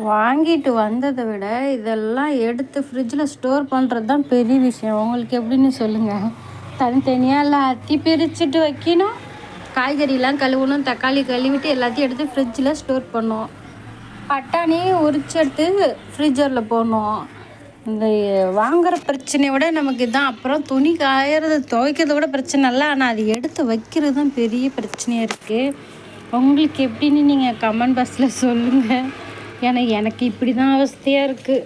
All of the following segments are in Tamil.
வாங்கிட்டு வந்ததை விட இதெல்லாம் எடுத்து ஃப்ரிட்ஜில் ஸ்டோர் பண்ணுறது தான் பெரிய விஷயம். உங்களுக்கு எப்படின்னு சொல்லுங்கள். தனித்தனியாக எல்லாத்தையும் பிரிச்சுட்டு வைக்கணும், காய்கறிலாம் கழுவணும், தக்காளி கழுவிட்டு எல்லாத்தையும் எடுத்து ஃப்ரிட்ஜில் ஸ்டோர் பண்ணோம். பட்டாணி உரிச்சு எடுத்து ஃப்ரிட்ஜரில் போடணும். இந்த வாங்குகிற பிரச்சனையை விட நமக்கு தான். அப்புறம் துணி காயறது துவைக்கிறத விட பிரச்சனை இல்லை, ஆனால் அது எடுத்து வைக்கிறது தான் பெரிய பிரச்சனையாக இருக்குது. உங்களுக்கு எப்படின்னு நீங்கள் கமெண்ட் பாக்ஸில் சொல்லுங்கள். ஏன்னா எனக்கு இப்படி தான் அவஸ்தையாக இருக்குது.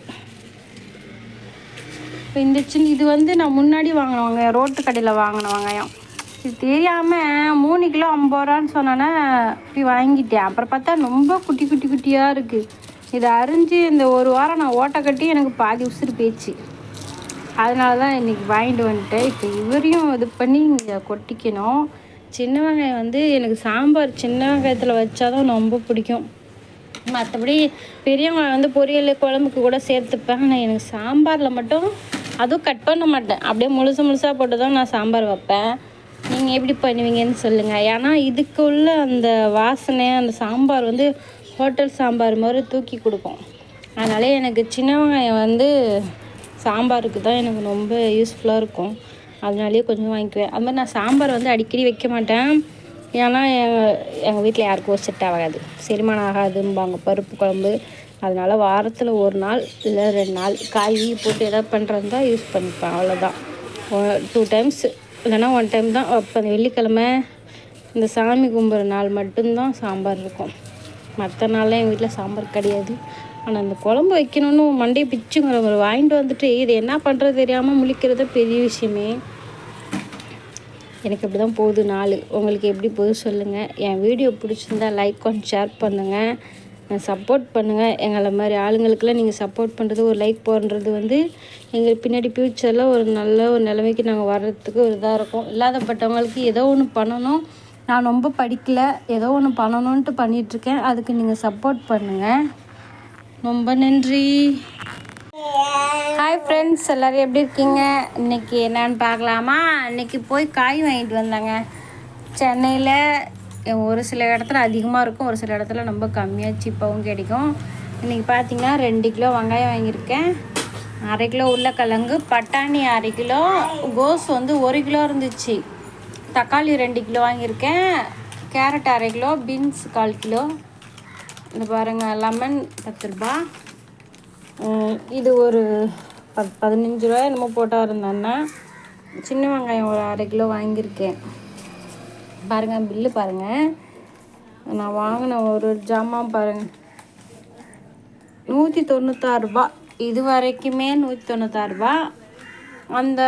இப்போ இந்த இது வந்து நான் முன்னாடி வாங்கினவங்க ரோட்டு கடையில் வாங்கின வெங்காயம். இது தெரியாமல் 3 கிலோ 50 ரூபான்னு சொன்னோன்னே இப்படி வாங்கிட்டேன். அப்புறம் பார்த்தா ரொம்ப குட்டி குட்டி குட்டியாக இருக்குது. இதை அரிஞ்சு இந்த ஒரு வாரம் நான் ஓட்டை கட்டி எனக்கு பாதி உசுறு போயிடுச்சு. அதனால தான் இன்றைக்கி வாங்கிட்டு வந்துட்டேன். இப்போ இவரையும் இது பண்ணி இங்கே கொட்டிக்கணும். சின்ன வெங்காயம் வந்து எனக்கு சாம்பார் சின்ன வெங்காயத்தில் வச்சாதான் ரொம்ப பிடிக்கும். மற்றபடி பெரிய வெங்காயம் வந்து பொரியல் குழம்புக்கு கூட சேர்த்துப்பேன். ஆனால் எனக்கு சாம்பாரில் மட்டும் அதுவும் கட் பண்ண மாட்டேன், அப்படியே முழுசாக போட்டு தான் நான் சாம்பார் வைப்பேன். நீங்கள் எப்படி பண்ணுவீங்கன்னு சொல்லுங்கள். ஏன்னா இதுக்கு உள்ள அந்த வாசனை அந்த சாம்பார் வந்து ஹோட்டல் சாம்பார் மாதிரி தூக்கி கொடுக்கும். அதனால எனக்கு சின்ன வெங்காயம் வந்து சாம்பாருக்கு தான் எனக்கு ரொம்ப யூஸ்ஃபுல்லாக இருக்கும். அதனாலேயே கொஞ்சம் வாங்கிக்குவேன். அது மாதிரி நான் சாம்பார் வந்து அடிக்கடி வைக்க மாட்டேன். ஏன்னா எங்கள் வீட்டில் யாருக்கும் செட் ஆகாது, செரிமானம் ஆகாதும்பாங்க பருப்பு குழம்பு. அதனால் வாரத்தில் 1 நாள் இல்லை 2 நாள் காய் போட்டு எதாவது பண்ணுறது தான் யூஸ் பண்ணிப்பேன். அவ்வளோதான். 2 டைம்ஸ் இல்லைனா 1 டைம் தான் அப்போ அந்த வெள்ளிக்கிழமை இந்த சாமி கும்பிட்ற நாள் மட்டும்தான் சாம்பார் இருக்கும். மற்ற நாள்லாம் எங்கள் வீட்டில் சாம்பார் கிடையாது. ஆனால் அந்த குழம்பு வைக்கணும்னு மண்டையை பிச்சுங்கிற ஒரு வாங்கிட்டு வந்துட்டு இது என்ன பண்ணுறது தெரியாமல் முழிக்கிறது பெரிய விஷயமே. எனக்கு அப்படி தான் போகுது நாள். உங்களுக்கு எப்படி போகுது சொல்லுங்கள். என் வீடியோ பிடிச்சிருந்தா லைக் அண்ட் ஷேர் பண்ணுங்கள், சப்போர்ட் பண்ணுங்கள். எங்களை மாதிரி ஆளுங்களுக்கெல்லாம் நீங்கள் சப்போர்ட் பண்ணுறது ஒரு லைக் போடுறது வந்து எங்களுக்கு பின்னாடி ஃப்யூச்சரில் ஒரு நல்ல ஒரு நிலைமைக்கு நாங்கள் வர்றதுக்கு ஒரு இதாக இருக்கும். இல்லாதப்பட்டவங்களுக்கு ஏதோ ஒன்று பண்ணணும். நான் ரொம்ப படிக்கலை, ஏதோ ஒன்று பண்ணணுன்ட்டு பண்ணிகிட்ருக்கேன். அதுக்கு நீங்கள் சப்போர்ட் பண்ணுங்கள். ரொம்ப நன்றி. ஹாய் ஃப்ரெண்ட்ஸ், எல்லோரும் எப்படி இருக்கீங்க? இன்றைக்கி என்னன்னு பார்க்கலாமா? இன்றைக்கி போய் காய் வாங்கிட்டு வந்தாங்க. சென்னையில் ஒரு சில இடத்துல அதிகமாக இருக்கும், ஒரு சில இடத்துல ரொம்ப கம்மியாக சீப்பாகவும் கிடைக்கும். இன்றைக்கி பார்த்திங்கன்னா 2 கிலோ வெங்காயம் வாங்கியிருக்கேன், 1/2 கிலோ உருளைக்கிழங்கு, பட்டாணி 1/2 கிலோ, கோஸ் வந்து 1 கிலோ இருந்துச்சு, தக்காளி 2 கிலோ வாங்கியிருக்கேன், கேரட் 1/2 கிலோ, பீன்ஸ் 1/4 கிலோ. இந்த பாருங்கள், லெமன் 10 ரூபா. இது ஒரு 15 ரூபா என்னமோ போட்டால் இருந்தேன்னா. சின்ன வெங்காயம் ஒரு 1/2 கிலோ வாங்கியிருக்கேன். பாருங்கள் பில்லு பாருங்கள். நான் வாங்கின ஒரு ஜாமான் பாருங்கள், 196 ரூபா. இது வரைக்குமே 196 ரூபா. அந்த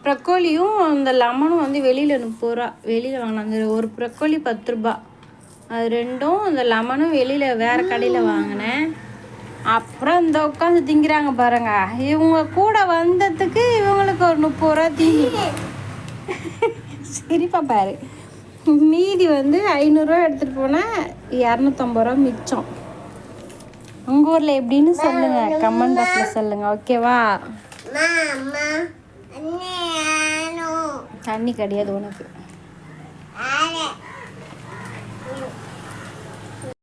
ப்ரக்கோலியும் அந்த லெமனும் வந்து வெளியில் 30 ரூபா. வெளியில் வாங்கினேன் அந்த ஒரு ப்ரக்கோலி 10 ரூபா. அது ரெண்டும் அந்த லெமனும் வெளியில் வேறு கடையில் வாங்கினேன். அப்புறம் இந்த உட்காந்து திங்கிறாங்க பாருங்க, இவங்க கூட வந்ததுக்கு இவங்களுக்கு ஒரு 30 ரூபா தீனி. சரிப்பா பாரு, மீதி வந்து 500 ரூபா எடுத்துகிட்டு போனால் 250 ரூபா மிச்சம். உங்கள் ஊரில் எப்படின்னு சொல்லுங்கள், கமெண்ட் பாக்ஸில் சொல்லுங்கள். ஓகேவா? தண்ணி கிடையாது உனக்கு.